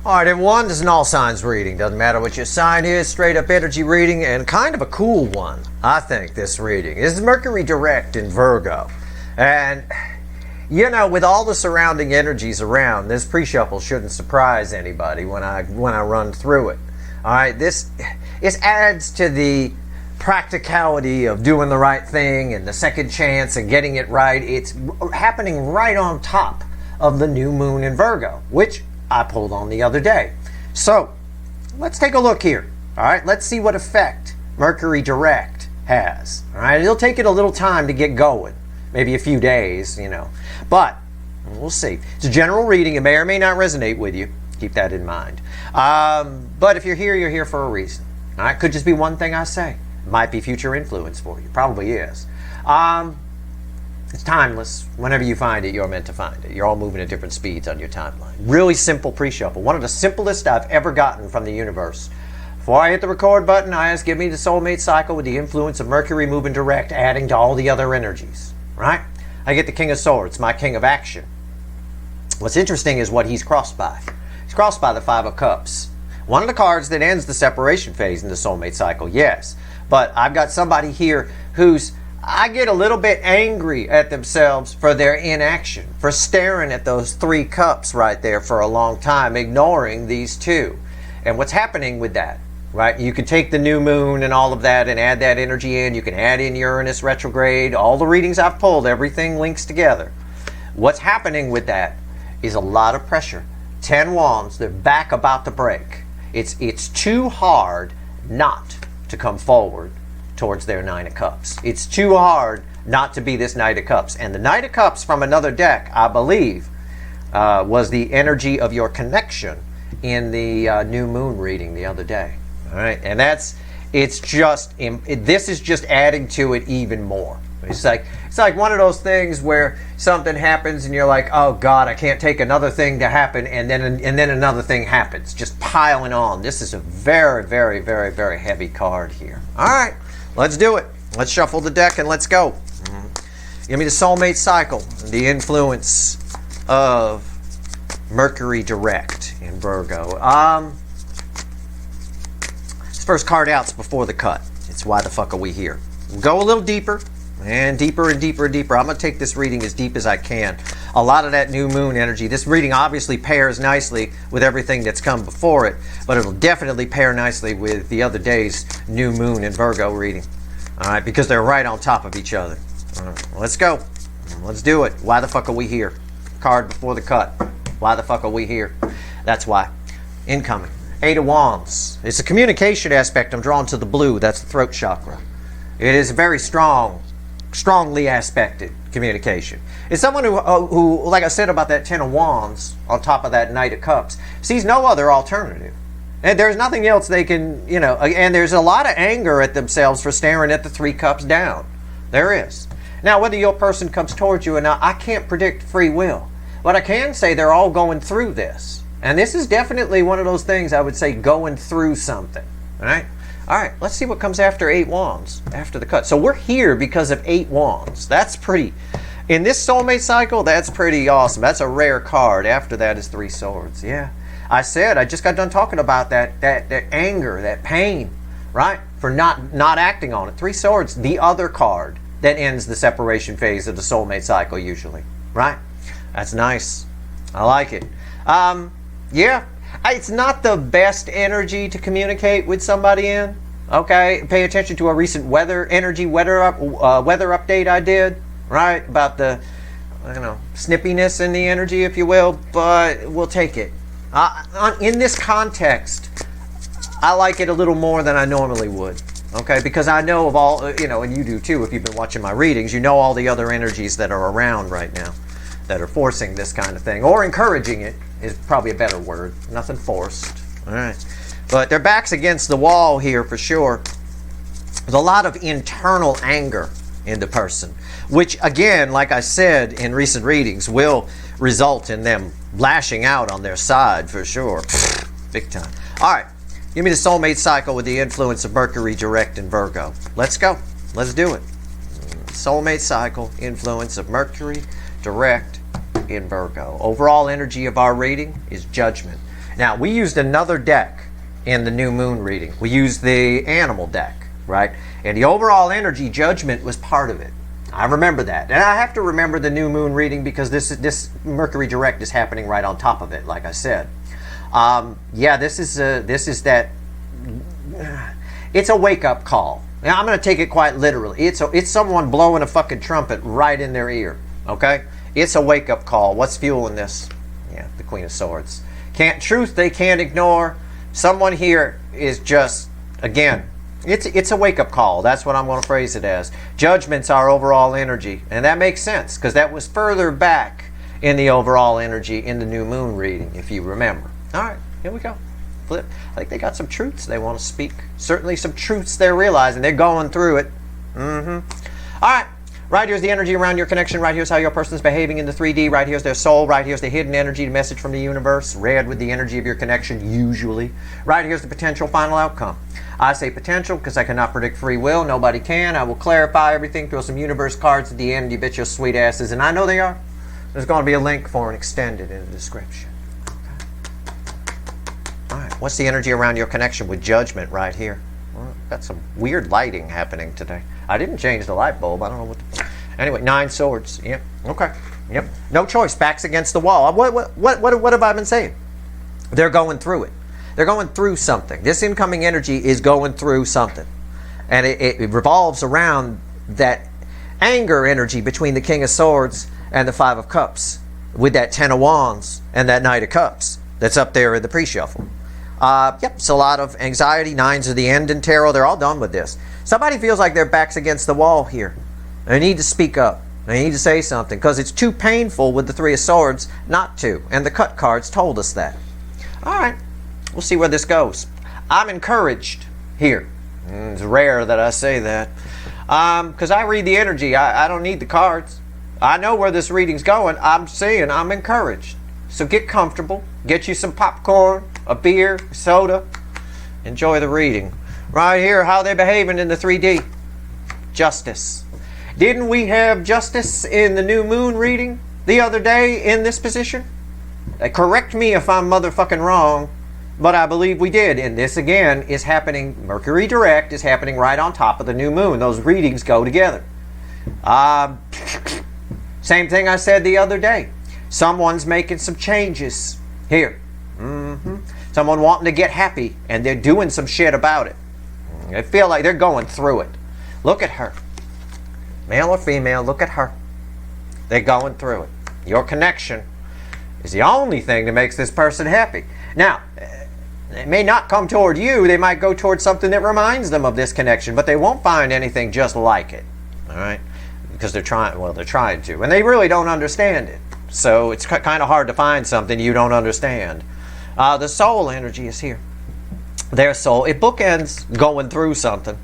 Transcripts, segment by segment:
Alright everyone, this is an all signs reading. Doesn't matter what your sign is, straight up energy reading, and kind of a cool one, I think, this reading. This is Mercury Direct in Virgo. And, you know, with all the surrounding energies around, this pre-shuffle shouldn't surprise anybody when I run through it. Alright, this adds to the practicality of doing the right thing and the second chance and getting it right. It's happening right on top of the new moon in Virgo, which I pulled on the other day. So let's take a look here. All right, let's see what effect Mercury Direct has. All right, it'll take it a little time to get going, maybe a few days, you know, but we'll see. It's a general reading. It may or may not resonate with you. Keep that in mind. But if you're here for a reason. All right, could just be one thing I say. It might be future influence for you. Probably is. It's timeless. Whenever you find it, you're meant to find it. You're all moving at different speeds on your timeline. Really simple pre-shuffle. One of the simplest I've ever gotten from the universe. Before I hit the record button, I ask, give me the soulmate cycle with the influence of Mercury moving direct, adding to all the other energies. Right? I get the King of Swords, my king of action. What's interesting is what he's crossed by. He's crossed by the Five of Cups. One of the cards that ends the separation phase in the soulmate cycle, yes. But I've got somebody here who's, I get a little bit angry at themselves for their inaction, for staring at those three cups right there for a long time, ignoring these two. And what's happening with that, right? You can take the new moon and all of that and add that energy in. You can add in Uranus retrograde. All the readings I've pulled, everything links together. What's happening with that is a lot of pressure. 10 wands, they're back about to break. It's too hard not to come forward towards their Nine of Cups. It's too hard not to be this Knight of Cups. And the Knight of Cups from another deck, I believe, was the energy of your connection in the new moon reading the other day. All right, and this is just adding to it even more. It's like one of those things where something happens and you're like, oh God, I can't take another thing to happen, and then another thing happens, just piling on. This is a very, very, very, very heavy card here. All right. Let's do it. Let's shuffle the deck and let's go. Give me the soulmate cycle, the influence of Mercury Direct in Virgo. This first card out's before the cut. It's why the fuck are we here? We'll go a little deeper and deeper and deeper and deeper. I'm going to take this reading as deep as I can. A lot of that new moon energy. This reading obviously pairs nicely with everything that's come before it, but it'll definitely pair nicely with the other day's new moon and Virgo reading. All right, because they're right on top of each other. All right, let's go. Let's do it. Why the fuck are we here? Card before the cut. Why the fuck are we here? That's why. Incoming. Eight of Wands. It's a communication aspect. I'm drawn to the blue. That's the throat chakra. It is very strongly aspected communication. It's someone who, like I said about that Ten of Wands on top of that Knight of Cups, sees no other alternative. And there's nothing else they can, you know, and there's a lot of anger at themselves for staring at the three cups down. There is. Now, whether your person comes towards you or not, I can't predict free will. But I can say they're all going through this. And this is definitely one of those things I would say going through something. All right? All right, let's see what comes after Eight Wands, after the cut. So we're here because of Eight Wands. That's pretty, in this soulmate cycle, that's pretty awesome. That's a rare card. After that is Three Swords. Yeah. I just got done talking about that anger, that pain, right? For not acting on it. Three Swords, the other card that ends the separation phase of the soulmate cycle usually, right? That's nice. I like it. Yeah. It's not the best energy to communicate with somebody in. Okay, pay attention to a recent weather update I did, right? About the, snippiness in the energy, if you will. But we'll take it. In this context, I like it a little more than I normally would. Okay, because I know of all, and you do too. If you've been watching my readings, you know all the other energies that are around right now that are forcing this kind of thing, or encouraging it is probably a better word. Nothing forced. All right. But their back's against the wall here for sure. There's a lot of internal anger in the person, which again, like I said in recent readings, will result in them lashing out on their side for sure. Big time. All right. Give me the soulmate cycle with the influence of Mercury Direct in Virgo. Let's go. Let's do it. Soulmate cycle, influence of Mercury Direct in Virgo. Overall energy of our reading is judgment. Now, we used another deck in the new moon reading. We used the animal deck, right? And the overall energy, judgment was part of it. I remember that. And I have to remember the new moon reading because this Mercury Direct is happening right on top of it, like I said. Yeah, this is that. It's a wake-up call. Now, I'm going to take it quite literally. It's someone blowing a fucking trumpet right in their ear, okay? It's a wake-up call. What's fueling this? Yeah, the Queen of Swords. Truth they can't ignore. Someone here is just, again, it's a wake-up call. That's what I'm going to phrase it as. Judgment's our overall energy. And that makes sense because that was further back in the overall energy in the new moon reading, if you remember. All right, here we go. Flip. I think they got some truths they want to speak. Certainly some truths they're realizing. They're going through it. All right. Right here's the energy around your connection. Right here's how your person's behaving in the 3D. Right here's their soul. Right here's the hidden energy, the message from the universe. Red with the energy of your connection, usually. Right here's the potential final outcome. I say potential because I cannot predict free will. Nobody can. I will clarify everything. Throw some universe cards at the end. You bet your sweet asses. And I know they are. There's going to be a link for an extended in the description. All right. What's the energy around your connection with judgment right here? Well, got some weird lighting happening today. I didn't change the light bulb. I don't know what to... Anyway, 9 swords. Yep. Okay. Yep. No choice. Backs against the wall. What have I been saying? They're going through it. They're going through something. This incoming energy is going through something. And it revolves around that anger energy between the King of Swords and the 5 of Cups with that 10 of Wands and that Knight of Cups that's up there in the pre-shuffle. Yep, it's a lot of anxiety. 9s are the end in tarot. They're all done with this. Somebody feels like their back's against the wall here. They need to speak up. They need to say something because it's too painful with the 3 of Swords not to. And the cut cards told us that. All right, we'll see where this goes. I'm encouraged here. It's rare that I say that because I read the energy. I don't need the cards. I know where this reading's going. I'm saying I'm encouraged. So get comfortable. Get you some popcorn, a beer, soda. Enjoy the reading. Right here, how they're behaving in the 3D. Justice. Didn't we have justice in the new moon reading the other day in this position? Correct me if I'm motherfucking wrong, but I believe we did. And this again is happening, Mercury Direct is happening right on top of the new moon. Those readings go together. Same thing I said the other day. Someone's making some changes here. Someone wanting to get happy and they're doing some shit about it. I feel like they're going through it. Look at her. Male or female, look at her. They're going through it. Your connection is the only thing that makes this person happy. Now, they may not come toward you. They might go toward something that reminds them of this connection, but they won't find anything just like it. All right? Because they're trying to. And they really don't understand it. So it's kind of hard to find something you don't understand. The soul energy is here. Their soul. It bookends going through something.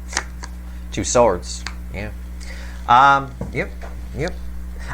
2 swords. Yeah. Yep.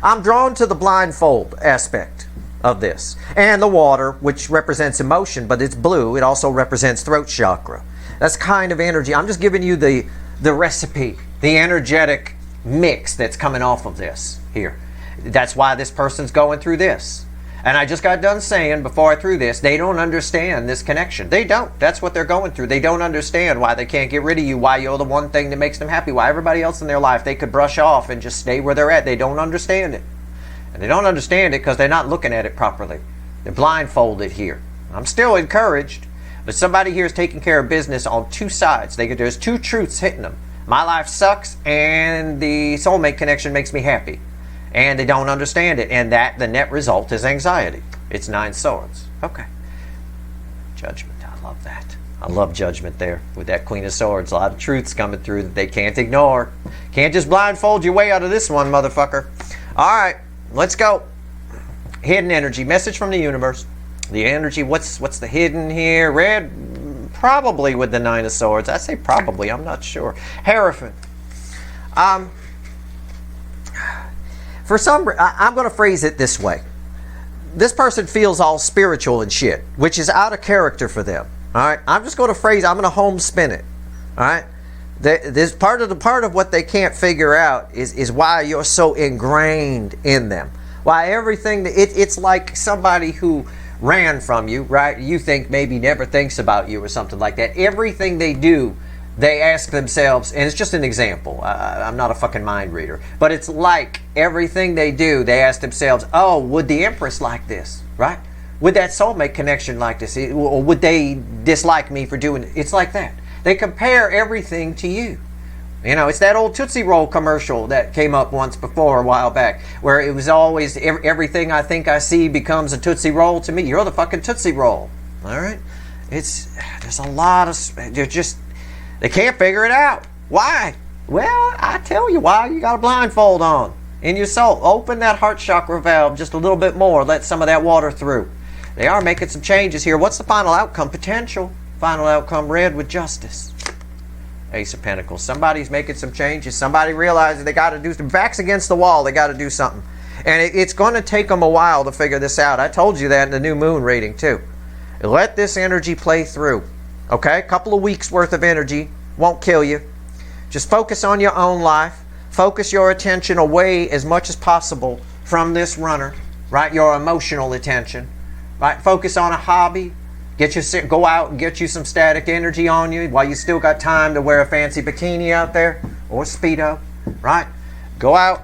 I'm drawn to the blindfold aspect of this. And the water, which represents emotion, but it's blue. It also represents throat chakra. That's kind of energy. I'm just giving you the recipe, the energetic mix that's coming off of this here. That's why this person's going through this. And I just got done saying before I threw this, they don't understand this connection. They don't. That's what they're going through. They don't understand why they can't get rid of you, why you're the one thing that makes them happy, why everybody else in their life they could brush off and just stay where they're at. They don't understand it. And they don't understand it because they're not looking at it properly. They're blindfolded here. I'm still encouraged, but somebody here is taking care of business on 2 sides. There's 2 truths hitting them. My life sucks and the soulmate connection makes me happy. And they don't understand it. And the net result is anxiety. It's 9 swords. Okay. Judgment. I love that. I love judgment there with that Queen of Swords. A lot of truths coming through that they can't ignore. Can't just blindfold your way out of this one, motherfucker. All right. Let's go. Hidden energy. Message from the universe. The energy. What's the hidden here? Red. Probably with the 9 of swords. I say probably. I'm not sure. Hierophant. For some, I'm going to phrase it this way. This person feels all spiritual and shit, which is out of character for them. All right, I'm just going to I'm going to home spin it. All right, this part of what they can't figure out is why you're so ingrained in them. Why everything it's like somebody who ran from you, right? You think maybe never thinks about you or something like that. Everything they do, they ask themselves, and it's just an example. I'm not a fucking mind reader, but it's like everything they do, they ask themselves, oh, would the Empress like this, right? Would that soulmate connection like this? Or would they dislike me for doing it? It's like that. They compare everything to you. You know, it's that old Tootsie Roll commercial that came up once before a while back, where it was always, everything I think I see becomes a Tootsie Roll to me. You're the fucking Tootsie Roll. All right? There's a lot of, they can't figure it out. Why? Well, I tell you why. You got a blindfold on in your soul. Open that heart chakra valve just a little bit more. Let some of that water through. They are making some changes here. What's the final outcome? Potential. Final outcome, red with justice. Ace of Pentacles. Somebody's making some changes. Somebody realizes they got to do some backs against the wall. They got to do something. And it's going to take them a while to figure this out. I told you that in the new moon reading too. Let this energy play through. Okay? A couple of weeks worth of energy won't kill you. Just focus on your own life. Focus your attention away as much as possible from this runner. Right? Your emotional attention. Right? Focus on a hobby. Go out and get you some static energy on you while you still got time to wear a fancy bikini out there or Speedo, right? Go out,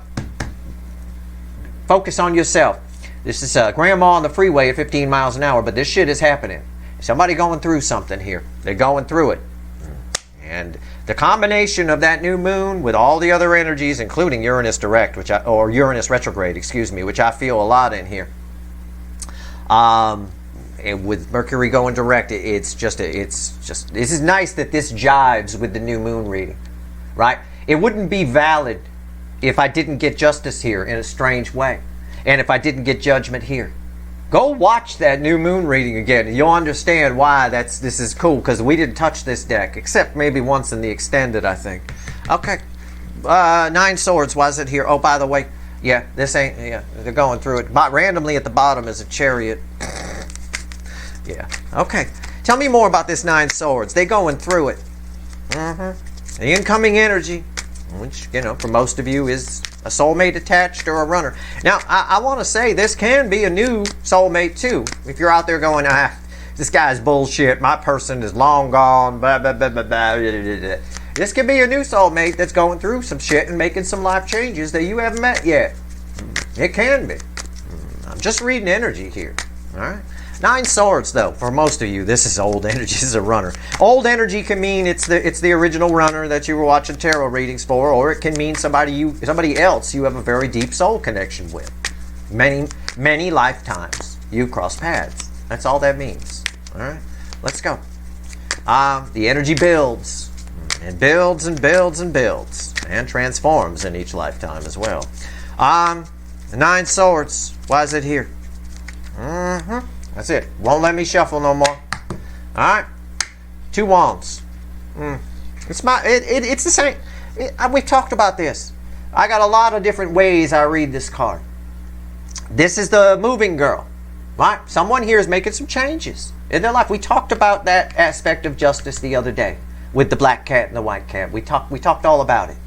focus on yourself. This is grandma on the freeway at 15 miles an hour, but this shit is happening. Somebody going through something here. They're going through it. And the combination of that new moon with all the other energies, including Uranus direct, or Uranus retrograde, excuse me, which I feel a lot in here. And with Mercury going direct, this is nice that this jives with the new moon reading, right? It wouldn't be valid if I didn't get justice here in a strange way, and if I didn't get judgment here. Go watch that new moon reading again, and you'll understand why this is cool, because we didn't touch this deck, except maybe once in the extended, I think. Okay, 9 swords, why is it here? Oh, by the way, yeah, they're going through it. But randomly at the bottom is a chariot. Yeah. Okay. Tell me more about this 9 swords. They're going through it. The incoming energy, which, you know, for most of you is a soulmate attached or a runner. Now, I want to say this can be a new soulmate too. If you're out there going, this guy's bullshit, my person is long gone, blah, blah, blah, blah, blah, blah, blah, blah. This could be a new soulmate that's going through some shit and making some life changes that you haven't met yet. It can be. I'm just reading energy here. All right. 9 swords, though, for most of you, this is old energy. This is a runner. Old energy can mean it's the original runner that you were watching tarot readings for, or it can mean somebody else you have a very deep soul connection with. Many lifetimes you cross paths. That's all that means. All right, let's go. The energy builds and builds and builds and builds and transforms in each lifetime as well. The 9 swords. Why is it here? That's it. Won't let me shuffle no more. Alright. 2 wands. It's the same. We've talked about this. I got a lot of different ways I read this card. This is the moving girl. Right? Someone here is making some changes in their life. We talked about that aspect of justice the other day with the black cat and the white cat. We talked all about it.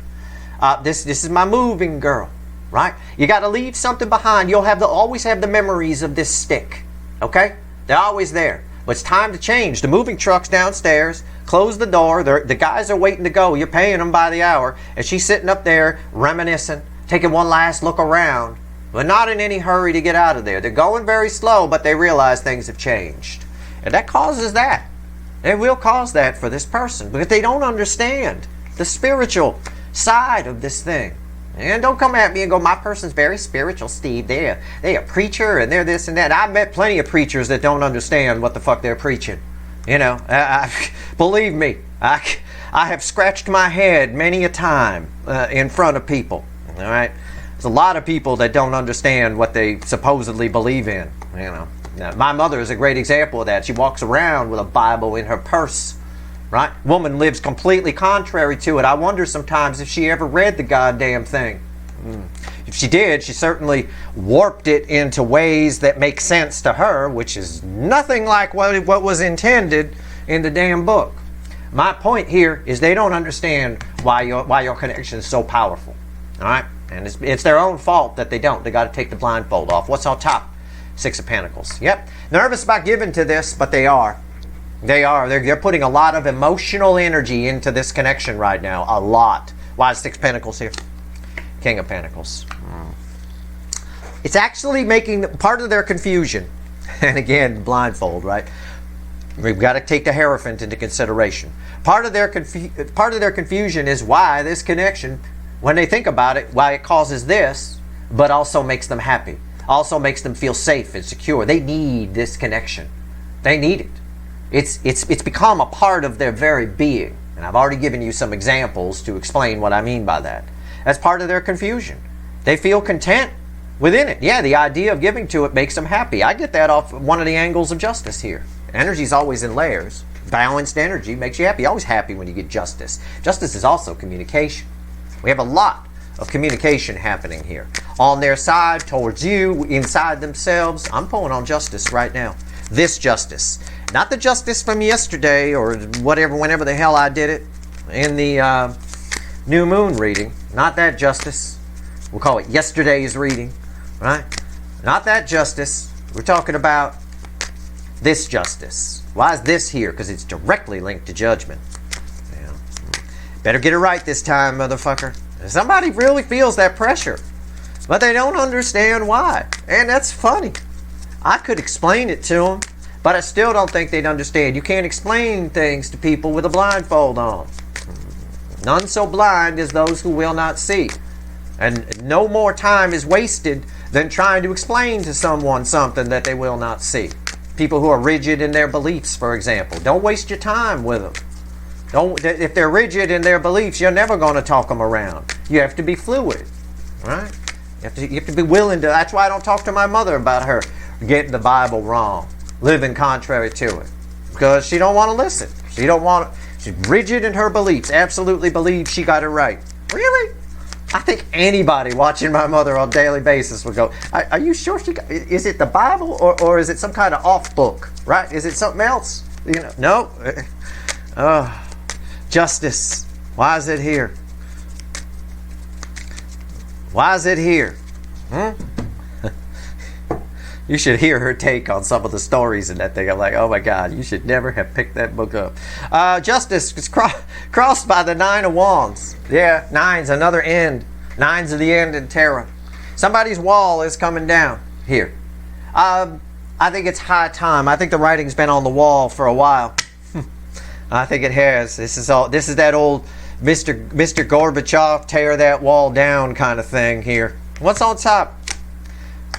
This is my moving girl. Right? You got to leave something behind. You'll always have the memories of this stick. Okay? They're always there. But it's time to change. The moving truck's downstairs. Close the door. The guys are waiting to go. You're paying them by the hour. And she's sitting up there reminiscing, taking one last look around, but not in any hurry to get out of there. They're going very slow, but they realize things have changed. And that causes that. It will cause that for this person because they don't understand the spiritual side of this thing. And don't come at me and go, my person's very spiritual, Steve. They're a preacher and they're this and that. I've met plenty of preachers that don't understand what the fuck they're preaching. You know, believe me, I have scratched my head many a time in front of people. All right? There's a lot of people that don't understand what they supposedly believe in. You know, now, my mother is a great example of that. She walks around with a Bible in her purse. Right? Woman lives completely contrary to it. I wonder sometimes if she ever read the goddamn thing. If she did, she certainly warped it into ways that make sense to her, which is nothing like what was intended in the damn book. My point here is they don't understand why your connection is so powerful. All right? And it's their own fault that they don't. They got to take the blindfold off. What's on top? Six of Pentacles. Yep. Nervous about giving to this, but they are. They are. They're putting a lot of emotional energy into this connection right now. A lot. Why is Six of Pentacles here? King of Pentacles. It's actually making part of their confusion. And again, blindfold, right? We've got to take the Hierophant into consideration. Part of their confusion is why this connection, when they think about it, why it causes this, but also makes them happy. Also makes them feel safe and secure. They need this connection. They need it. It's become a part of their very being. And I've already given you some examples to explain what I mean by that. That's part of their confusion. They feel content within it. Yeah, the idea of giving to it makes them happy. I get that off one of the angles of justice here. Energy is always in layers. Balanced energy makes you happy. You're always happy when you get justice. Justice is also communication. We have a lot of communication happening here. On their side, towards you, inside themselves. I'm pulling on justice right now. This justice. Not the justice from yesterday or whatever, whenever the hell I did it in the new moon reading. Not that justice. We'll call it yesterday's reading, right? Not that justice. We're talking about this justice. Why is this here? Because it's directly linked to judgment. Yeah. Better get it right this time, motherfucker. Somebody really feels that pressure, but they don't understand why. And that's funny. I could explain it to them, but I still don't think they'd understand. You can't explain things to people with a blindfold on. None so blind as those who will not see. And no more time is wasted than trying to explain to someone something that they will not see. People who are rigid in their beliefs, for example. Don't waste your time with them. If they're rigid in their beliefs, you're never going to talk them around. You have to be fluid, right? You have to be willing to. That's why I don't talk to my mother about her getting the Bible wrong, living contrary to it, because she don't want to listen. She's rigid in her beliefs. Absolutely believes she got it right. Really? I think anybody watching my mother on a daily basis would go, "Are you sure she got? Is it the Bible or is it some kind of off book? Right? Is it something else? You know? No." Justice. Why is it here? Why is it here? You should hear her take on some of the stories in that thing. I'm like, oh my God, you should never have picked that book up. Justice is crossed by the Nine of Wands. Yeah, nines, another end. Nines of the end in tarot. Somebody's wall is coming down here. I think it's high time. I think the writing's been on the wall for a while. I think it has. This is that old Mr. Gorbachev, tear that wall down kind of thing here. What's on top?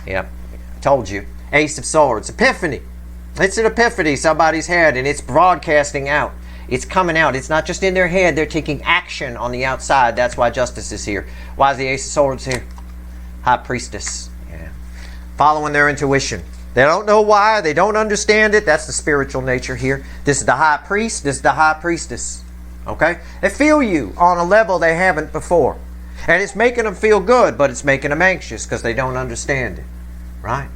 Yep, told you. Ace of Swords. Epiphany. It's an epiphany somebody's had, and it's broadcasting out. It's coming out. It's not just in their head. They're taking action on the outside. That's why justice is here. Why is the Ace of Swords here? High Priestess. Yeah. Following their intuition. They don't know why. They don't understand it. That's the spiritual nature here. This is the High Priest. This is the High Priestess. Okay? They feel you on a level they haven't before. And it's making them feel good, but it's making them anxious because they don't understand it. Right?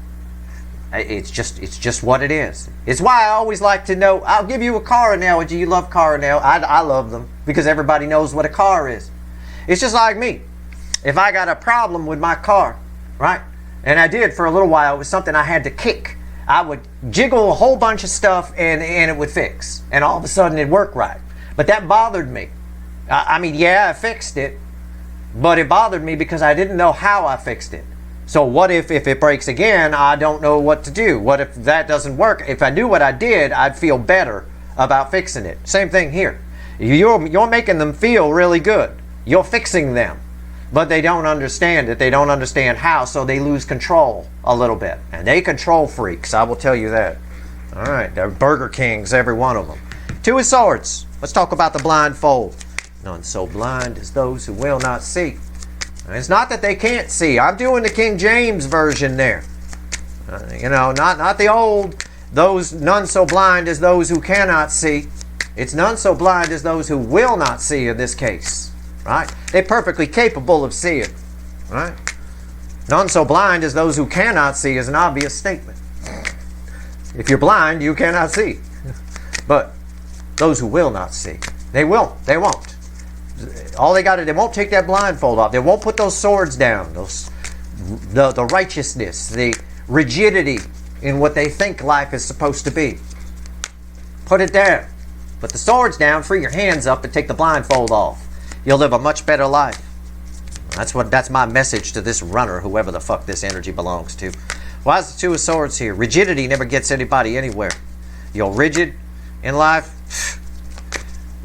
It's just what it is. It's why I always like to know. I'll give you a car analogy. You love car analogy. I love them because everybody knows what a car is. It's just like me. If I got a problem with my car, right? And I did for a little while. It was something I had to kick. I would jiggle a whole bunch of stuff and it would fix. And all of a sudden it'd work right. But that bothered me. I mean, yeah, I fixed it. But it bothered me because I didn't know how I fixed it. So what if it breaks again, I don't know what to do? What if that doesn't work? If I knew what I did, I'd feel better about fixing it. Same thing here. You're making them feel really good. You're fixing them. But they don't understand it. They don't understand how, so they lose control a little bit. And they control freaks, I will tell you that. All right, they're Burger Kings, every one of them. Two of Swords. Let's talk about the blindfold. None so blind as those who will not see. And it's not that they can't see. I'm doing the King James version there. Not the old, those none so blind as those who cannot see. It's none so blind as those who will not see in this case. Right? They're perfectly capable of seeing. Right? None so blind as those who cannot see is an obvious statement. If you're blind, you cannot see. But those who will not see, they won't. All they got to, they won't take that blindfold off. They won't put those swords down. The righteousness, the rigidity in what they think life is supposed to be. Put it down. Put the swords down, free your hands up, and take the blindfold off. You'll live a much better life. That's my message to this runner, whoever the fuck this energy belongs to. Why is the Two of Swords here? Rigidity never gets anybody anywhere. You're rigid in life,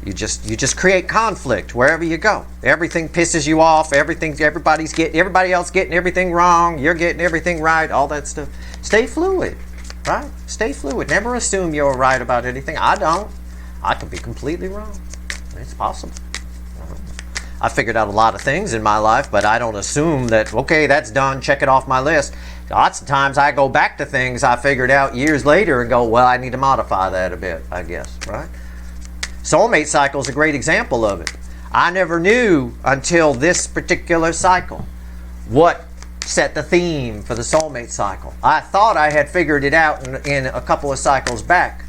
you just create conflict wherever you go. Everything pisses you off. Everybody else getting everything wrong. You're getting everything right. All that stuff. Stay fluid, right? Stay fluid. Never assume you're right about anything. I don't. I could be completely wrong. It's possible. I figured out a lot of things in my life, but I don't assume that, okay, that's done, check it off my list. Lots of times I go back to things I figured out years later and go, well, I need to modify that a bit, I guess, right? Soulmate cycle is a great example of it. I never knew until this particular cycle what set the theme for the soulmate cycle. I thought I had figured it out in a couple of cycles back,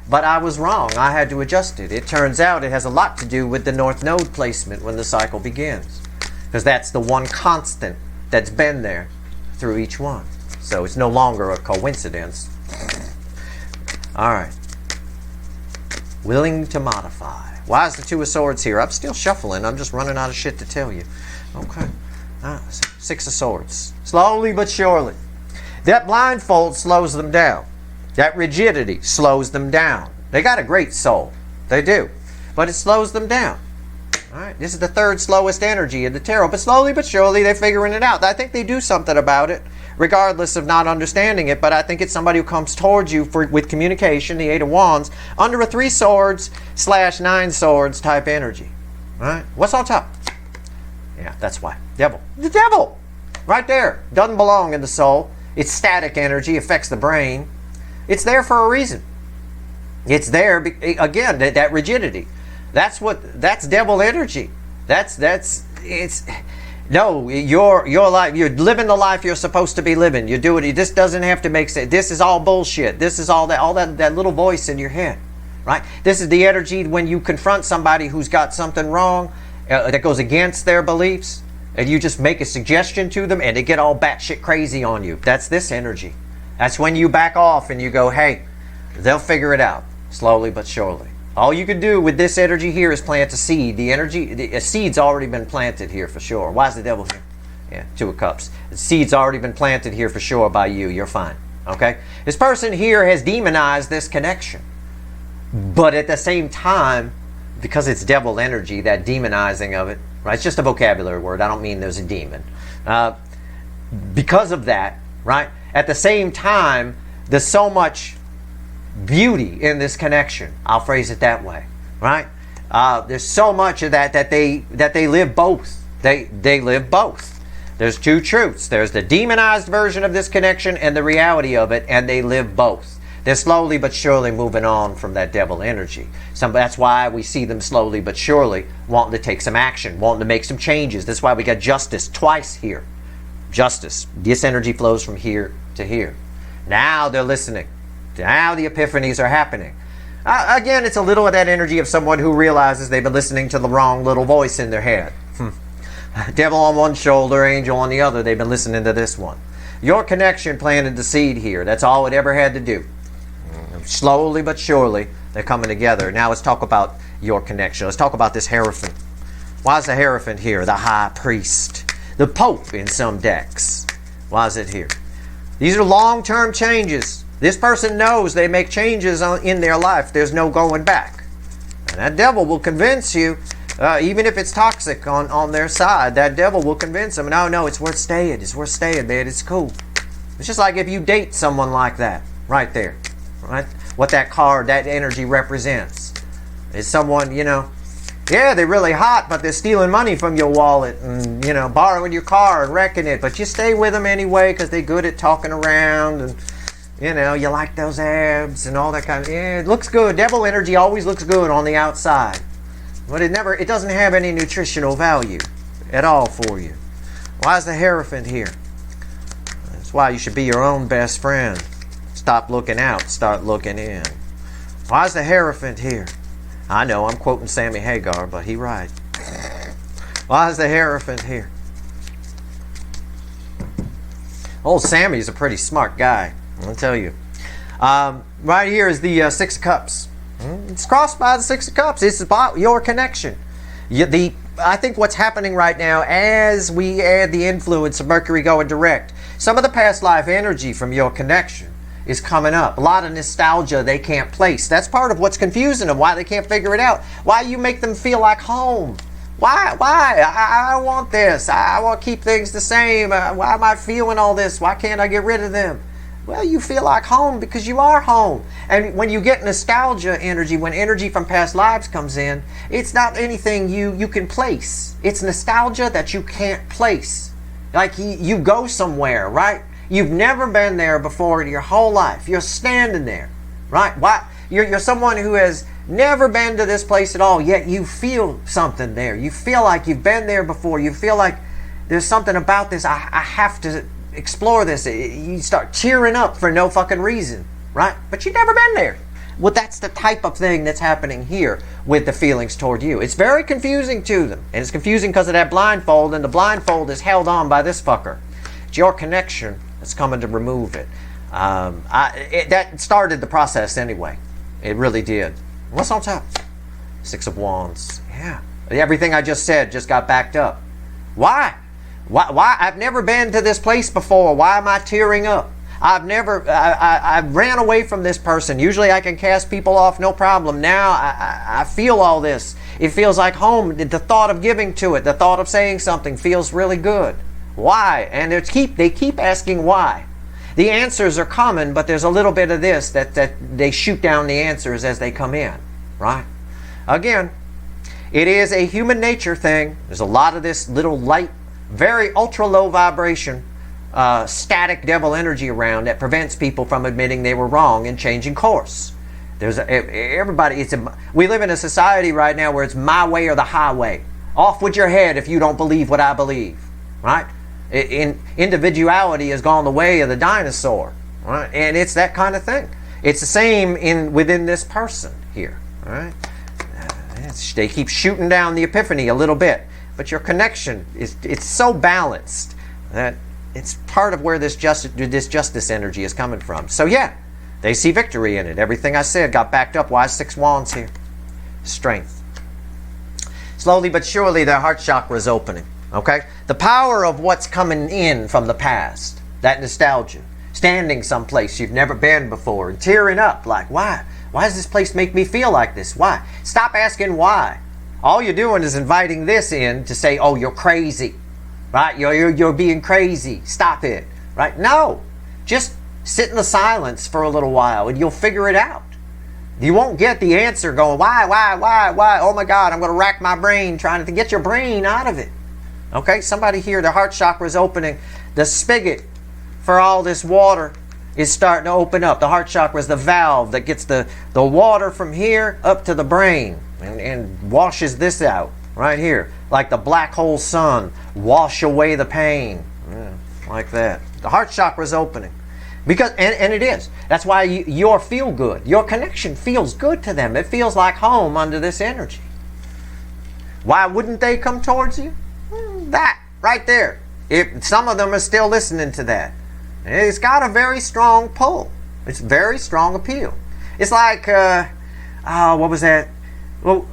but I was wrong. I had to adjust it. It turns out it has a lot to do with the North Node placement when the cycle begins, because that's the one constant that's been there through each one. So it's no longer a coincidence. All right. Willing to modify. Why is the Two of Swords here? I'm still shuffling. I'm just running out of shit to tell you. Okay. Six of Swords. Slowly but surely. That blindfold slows them down. That rigidity slows them down. They got a great soul. They do. But it slows them down. All right. This is the third slowest energy in the tarot. But slowly but surely, they're figuring it out. I think they do something about it, regardless of not understanding it. But I think it's somebody who comes towards you with communication, the Eight of Wands, under a 3 swords / 9 swords type energy. All right. What's on top? Yeah, that's why. Devil. The devil! Right there. Doesn't belong in the soul. It's static energy. Affects the brain. It's there for a reason. It's there, again, that rigidity. That's devil energy. No, your life, you're living the life you're supposed to be living. You do it. This doesn't have to make sense. This is all bullshit. This is all that little voice in your head, right? This is the energy when you confront somebody who's got something wrong that goes against their beliefs, and you just make a suggestion to them, and they get all batshit crazy on you. That's this energy. That's when you back off and you go, hey, they'll figure it out slowly but surely. All you can do with this energy here is plant a seed. A seed's already been planted here for sure. Why is the devil here? Yeah, Two of Cups. The seed's already been planted here for sure by you. You're fine. Okay? This person here has demonized this connection. But at the same time, because it's devil energy, that demonizing of it, right? It's just a vocabulary word. I don't mean there's a demon. Because of that, right? At the same time, there's so much beauty in this connection. I'll phrase it that way, right? There's so much of that they live both. They live both. There's two truths. There's the demonized version of this connection and the reality of it, and they live both. They're slowly but surely moving on from that devil energy. That's why we see them slowly but surely wanting to take some action, wanting to make some changes. That's why we got justice twice here. Justice. This energy flows from here to here. Now they're listening. Now the epiphanies are happening. Again, it's a little of that energy of someone who realizes they've been listening to the wrong little voice in their head. Devil on one shoulder, angel on the other. They've been listening to this one. Your connection planted the seed here. That's all it ever had to do. Slowly but surely, they're coming together. Now let's talk about your connection. Let's talk about this Hierophant. Why is the Hierophant here? The High Priest. The Pope in some decks. Why is it here? These are long-term changes. This person knows they make changes in their life. There's no going back. And that devil will convince you, even if it's toxic on their side, that devil will convince them, no, it's worth staying. It's worth staying, man. It's cool. It's just like if you date someone like that, right there. Right? What that card, that energy represents. Is someone, yeah, they're really hot, but they're stealing money from your wallet and, borrowing your car and wrecking it. But you stay with them anyway because they're good at talking around and, you like those abs and all that kind of, it looks good. Devil energy always looks good on the outside. But it doesn't have any nutritional value at all for you. Why is the Hierophant here? That's why you should be your own best friend. Stop looking out, start looking in. Why is the Hierophant here? I know, I'm quoting Sammy Hagar, but he right. Why is the Hierophant here? Old Sammy's a pretty smart guy. I'll tell you. Right here is the Six of Cups. It's crossed by the Six of Cups. It's about your connection. I think what's happening right now, as we add the influence of Mercury going direct, some of the past life energy from your connection is coming up. A lot of nostalgia they can't place. That's part of what's confusing them, why they can't figure it out. Why you make them feel like home. Why? I want this. I want to keep things the same. Why am I feeling all this? Why can't I get rid of them? Well, you feel like home because you are home. And when you get nostalgia energy, when energy from past lives comes in, it's not anything you can place. It's nostalgia that you can't place. Like you go somewhere, right? You've never been there before in your whole life. You're standing there, right? Why? You're someone who has never been to this place at all, yet you feel something there. You feel like you've been there before. You feel like there's something about this. I have to explore this. You start cheering up for no fucking reason, right? But you've never been there. Well, that's the type of thing that's happening here with the feelings toward you. It's very confusing to them. And it's confusing because of that blindfold, and the blindfold is held on by this fucker. It's your connection that's coming to remove it. That started the process anyway. It really did. What's on top? Six of Wands. Yeah. Everything I just said just got backed up. Why? Why? I've never been to this place before. Why am I tearing up? I ran away from this person. Usually I can cast people off, no problem. Now I feel all this. It feels like home. The thought of giving to it, the thought of saying something feels really good. Why? And they keep asking why. The answers are coming, but there's a little bit of this that they shoot down the answers as they come in, right? Again, it is a human nature thing. There's a lot of this little light, very ultra low vibration, static devil energy around that prevents people from admitting they were wrong and changing course. We live in a society right now where it's my way or the highway. Off with your head if you don't believe what I believe, right? Individuality has gone the way of the dinosaur, right? And it's that kind of thing. It's the same within this person here, right? They keep shooting down the epiphany a little bit, but your connection it's so balanced that it's part of where this justice energy is coming from. So yeah, they see victory in it. Everything I said got backed up. Why 6 wands here? Strength. Slowly but surely their heart chakra is opening. Okay? The power of what's coming in from the past, that nostalgia, standing someplace you've never been before and tearing up like, why? Why does this place make me feel like this? Why? Stop asking why. All you're doing is inviting this in to say, oh, you're crazy, right? You're being crazy. Stop it, right? No. Just sit in the silence for a little while and you'll figure it out. You won't get the answer going, why? Oh my God, I'm going to rack my brain trying to get your brain out of it. Okay, somebody here, their heart chakra is opening. The spigot for all this water is starting to open up. The heart chakra is the valve that gets the water from here up to the brain and washes this out right here. Like the black hole sun, wash away the pain. Yeah, like that. The heart chakra is opening. Because, and it is. That's why you're feel good. Your connection feels good to them. It feels like home under this energy. Why wouldn't they come towards you? That right there. If some of them are still listening to that, it's got a very strong pull. It's very strong appeal. It's like what was that? Well,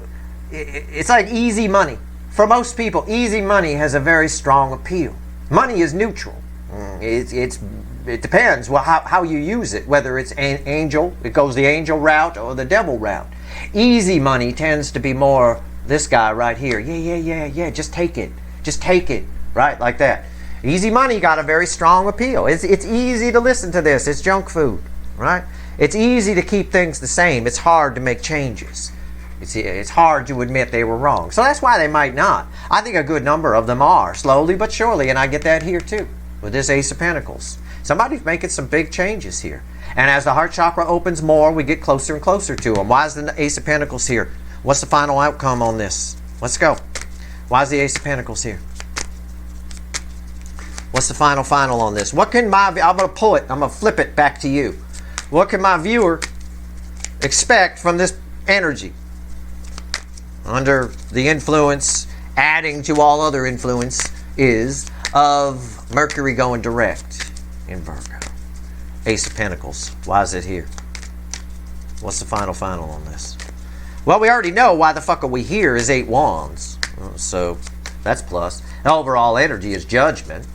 it's like easy money. For most people, easy money has a very strong appeal. Money is neutral. It depends how you use it. Whether it's angel, it goes the angel route or the devil route. Easy money tends to be more this guy right here. Yeah. Just take it. Just take it, right? Like that. Easy money got a very strong appeal. It's easy to listen to this. It's junk food, right? It's easy to keep things the same. It's hard to make changes. It's hard to admit they were wrong. So that's why they might not. I think a good number of them are, slowly but surely, and I get that here too, with this Ace of Pentacles. Somebody's making some big changes here. And as the heart chakra opens more, we get closer and closer to them. Why is the Ace of Pentacles here? What's the final outcome on this? Let's go. Why is the Ace of Pentacles here? What's the final on this? What can I'm going to pull it. I'm going to flip it back to you. What can my viewer expect from this energy? Under the influence, adding to all other influence, is of Mercury going direct in Virgo. Ace of Pentacles. Why is it here? What's the final on this? Well, we already know why the fuck are we here is 8 Wands. So that's plus. The overall energy is Judgment.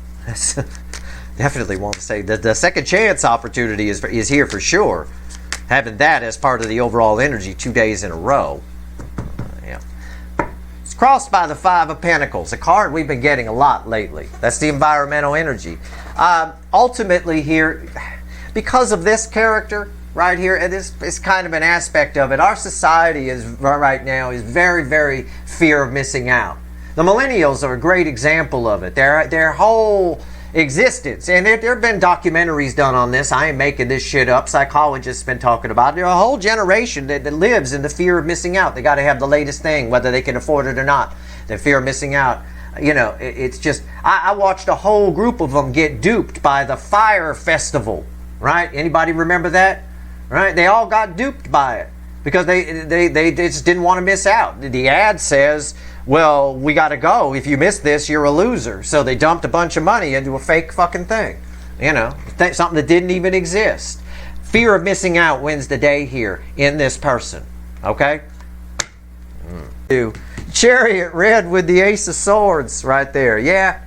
Definitely want to say that the second chance opportunity is here for sure. Having that as part of the overall energy 2 days in a row. Yeah. It's crossed by the 5 of Pentacles, a card we've been getting a lot lately. That's the environmental energy. Ultimately here, because of this character right here, and this is kind of an aspect of it, our society is right now is very, very fear of missing out. The millennials are a great example of it. Their whole existence, and there have been documentaries done on this. I ain't making this shit up. Psychologists have been talking about it. There's a whole generation that lives in the fear of missing out. They got to have the latest thing, whether they can afford it or not. The fear of missing out. You know, it's just, I watched a whole group of them get duped by the Fire Festival, right? Anybody remember that? Right? They all got duped by it because they just didn't want to miss out. The ad says, well, we got to go. If you miss this, you're a loser. So they dumped a bunch of money into a fake fucking thing. You know, something that didn't even exist. Fear of missing out wins the day here in this person. Okay? Chariot red with the Ace of Swords right there. Yeah,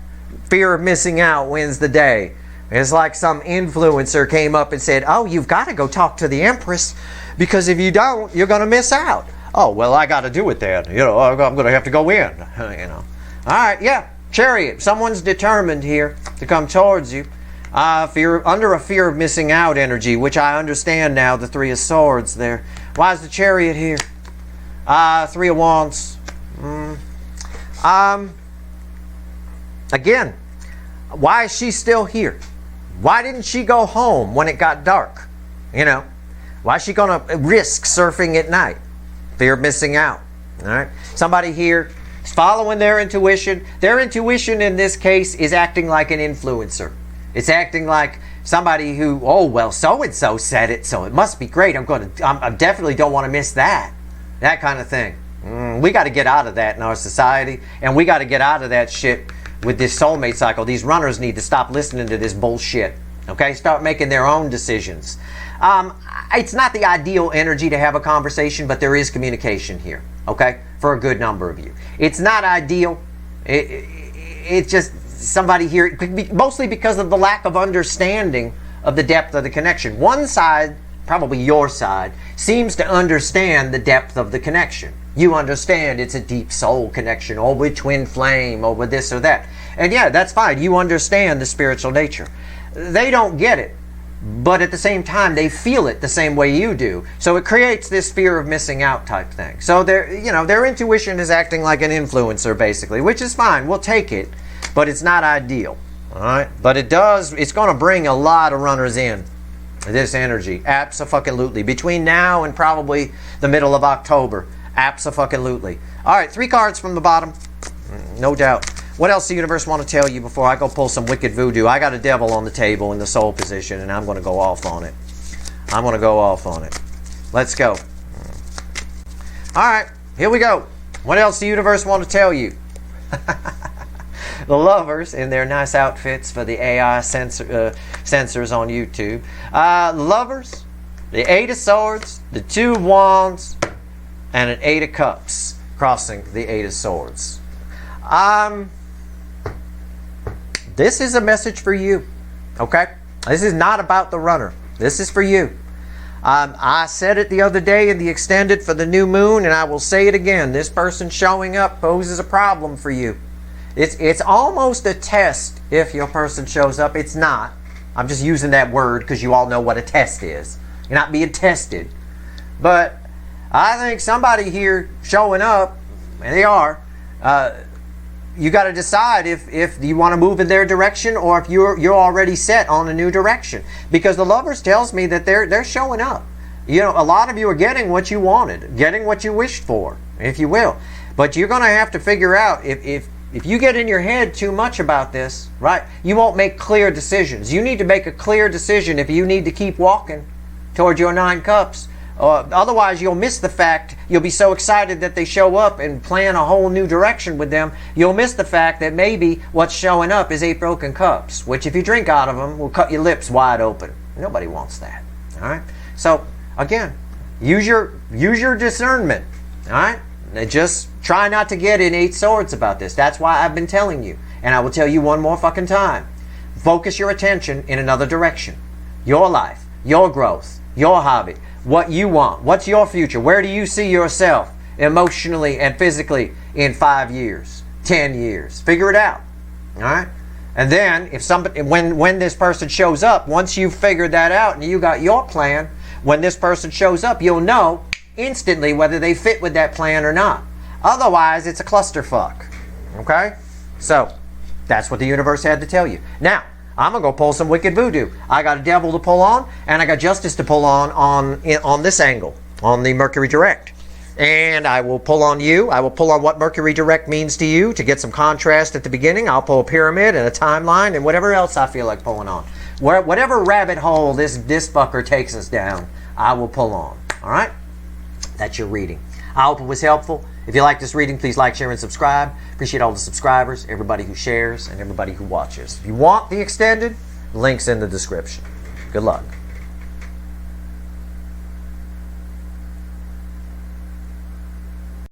fear of missing out wins the day. It's like some influencer came up and said, oh, you've got to go talk to the Empress because if you don't, you're going to miss out. Oh, well, I got to do it then. You know, I'm going to have to go in. You know. All right, yeah, Chariot. Someone's determined here to come towards you. Under a fear of missing out energy, which I understand now, the 3 of Swords there. Why is the Chariot here? 3 of Wands. Again, why is she still here? Why didn't she go home when it got dark? You know, why is she going to risk surfing at night? Fear of missing out. All right. Somebody here is following their intuition. Their intuition in this case is acting like an influencer. It's acting like somebody who, oh, well, so-and-so said it, so it must be great. I definitely don't want to miss that. That kind of thing. We got to get out of that in our society, and we got to get out of that shit with this soulmate cycle. These runners need to stop listening to this bullshit. Okay? Start making their own decisions. It's not the ideal energy to have a conversation, but there is communication here, okay, for a good number of you. It's not ideal. It's just somebody here, mostly because of the lack of understanding of the depth of the connection. One side, probably your side, seems to understand the depth of the connection. You understand it's a deep soul connection, or with twin flame, or with this or that. And yeah, that's fine. You understand the spiritual nature. They don't get it. But at the same time, they feel it the same way you do. So it creates this fear of missing out type thing. So their intuition is acting like an influencer, basically, which is fine. We'll take it, but it's not ideal. All right? But it's going to bring a lot of runners in, this energy. Abso-fucking-lutely. Between now and probably the middle of October. Abso-fucking-lutely. All right, 3 cards from the bottom. No doubt. What else the universe want to tell you before I go pull some wicked voodoo? I got a devil on the table in the soul position, and I'm going to go off on it. I'm going to go off on it. Let's go. All right, here we go. What else the universe want to tell you? The lovers in their nice outfits for the AI censors on YouTube. Lovers, the 8 of Swords, the 2 of Wands, and an 8 of Cups crossing the 8 of Swords. This is a message for you, okay? This is not about the runner. This is for you. I said it the other day in the extended for the new moon, and I will say it again. This person showing up poses a problem for you. It's almost a test if your person shows up. It's not. I'm just using that word because you all know what a test is. You're not being tested. But I think somebody here showing up, and they are, you got to decide if you want to move in their direction or if you're already set on a new direction. Because the lovers tells me that they're showing up. You know, a lot of you are getting what you wanted, getting what you wished for, if you will. But you're going to have to figure out if you get in your head too much about this, right, you won't make clear decisions. You need to make a clear decision if you need to keep walking toward your 9 cups. Otherwise, you'll miss the fact, you'll be so excited that they show up and plan a whole new direction with them, you'll miss the fact that maybe what's showing up is 8 broken cups, which if you drink out of them will cut your lips wide open. Nobody wants that. All right. So again, use your discernment. All right. And just try not to get in 8 swords about this. That's why I've been telling you, and I will tell you one more fucking time. Focus your attention in another direction. Your life, your growth, your hobby, what you want. What's your future? Where do you see yourself emotionally and physically in 5 years, 10 years? Figure it out. All right. And then if somebody, when this person shows up, once you've figured that out and you got your plan, when this person shows up, you'll know instantly whether they fit with that plan or not. Otherwise, it's a clusterfuck. Okay? So, that's what the universe had to tell you. Now, I'm going to go pull some wicked voodoo. I got a devil to pull on, and I got justice to pull on this angle, on the Mercury Direct. And I will pull on you. I will pull on what Mercury Direct means to you to get some contrast at the beginning. I'll pull a pyramid and a timeline and whatever else I feel like pulling on. Whatever rabbit hole this fucker takes us down, I will pull on. All right? That's your reading. I hope it was helpful. If you like this reading, please like, share, and subscribe. Appreciate all the subscribers, everybody who shares, and everybody who watches. If you want the extended, links in the description. Good luck.